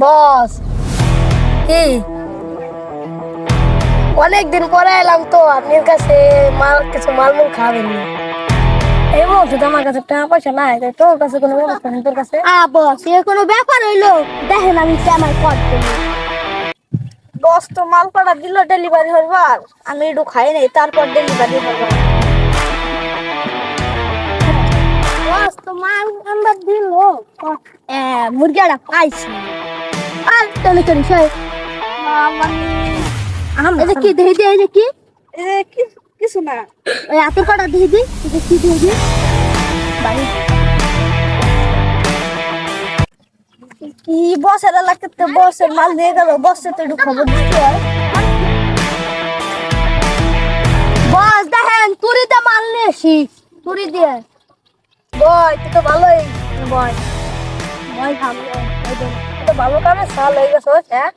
বস কি অনেকদিন পরে এলাম তো আপনার কাছে কিছু মালমূল খাবেন না। এই মুহূর্তে তো আমার কাছে টাকা পয়সা নাই, তাই তোর কাছে কোনো ব্যবস্থা নেই তোর কাছে? বস এ কোনো ব্যাপার হইলো? দেখেন আমি আমার কর দেবো। বস তো মাল পাড়া দিল ডেলিভারি হবার, আমি একটু খাই নাই, তারপর ডেলিভারি হবার। বস তো মাল আমরা দিল মুরগিটা পাইছি। আর চলে চলে সই এটা কি দেখি দিয়ে যে কি কিছু না, ওই এত কটা দিয়ে দিই এটা কি দিয়ে দিই বাড়ি কি বসের এলাকাতে বসের মাল নিয়ে গেল, বসে তো একটু খবর দিতে হয়। বস দেখেন তুরিতে মাল নিয়ে এসি তুরি দিয়ে বয় তুই তো ভালোই, বয় বয় ভালো তুই তো ভালো কামে সাল হয়ে গেছিস। হ্যাঁ,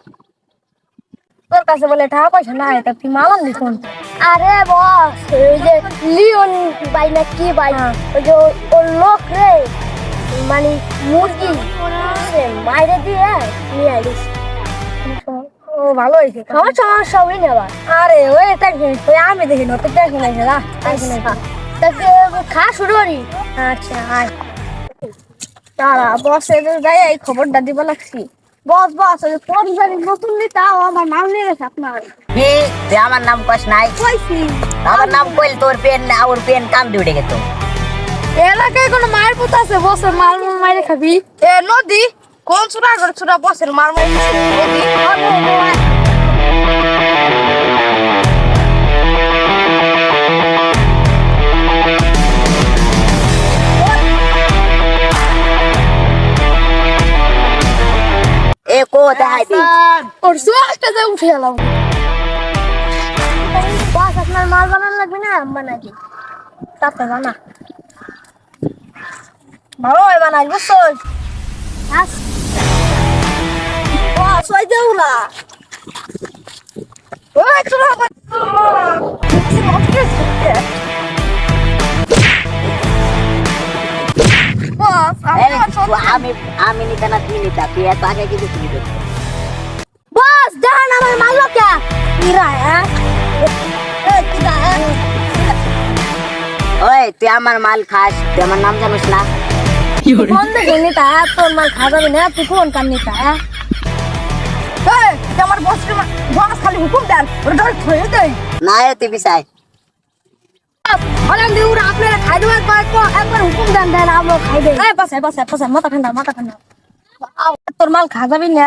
তোর কাছে বলে টাকা পয়সা নাই, তা তুই মাল আনলি কোন? আরে বস ওই যে লিওন বাই না কি বাই ওই যে ওর লোক রে মানে মুরগি বাইরে দিয়ে নিয়ে আইস ও ভালো হয়েছে। সমস্যা হই না আবার আরে ওই টেনশন তুই আমি দেখি না, তুই টেনশন নাই না, টেনশন নাই। তাকে খা শুরু করি আচ্ছা আয় তারা বসে যাই এই খবরটা দিব লাগছি। বস বস ওই পরিবারে নতুন নেতাও আমার নাম নিয়ে গেছে আপনার কি তুই আমার নাম কস নাই? কইছি আমার নাম কইল তোর পেন আর পেন কাম দিয়ে উঠে গেত। এলাকায় কোনো মায়ের পুত আছে বসের মাল মাইরে খাবি? এ নদী কোন চূড়া করে চূড়া বসের মার মাইরে নদী? এ কো দেখাই দি ওর সুয়াসটা যে উঠে এলাম। বস আপনার মাল বানানো লাগবে না বানাই দিই তাতে বানা ভালো হয় বানাই বুঝছস? আস বস ওই যে উলা ওই চূড়া বস এই, আমি আমি নিতে না তুই নিতা, তুই এত আগে কিছু তুই দিত। বস দেখেন আমার মাল লোকে কিরা হ্যাঁ কিরা হ্যাঁ ওই তুই আমার মাল খাস, তুই আমার নাম জানিস না? কোন দেখে নিতা তোর মাল খাওয়াবি না, তুই কোন কান নিতা? আমার বস খালি হুকুম দেন ওটা ধরে দেয়। না এ তুই বিছাই অনেক দিন আপনারা খাই দেওয়ার পর একবার হুকুম দেন, আমরা খাই দেই। বাসায় বাসায় বাসায় মাথা ঠান্ডা মাথা ঠান্ডা, তোর মাল খাওয়াবি না।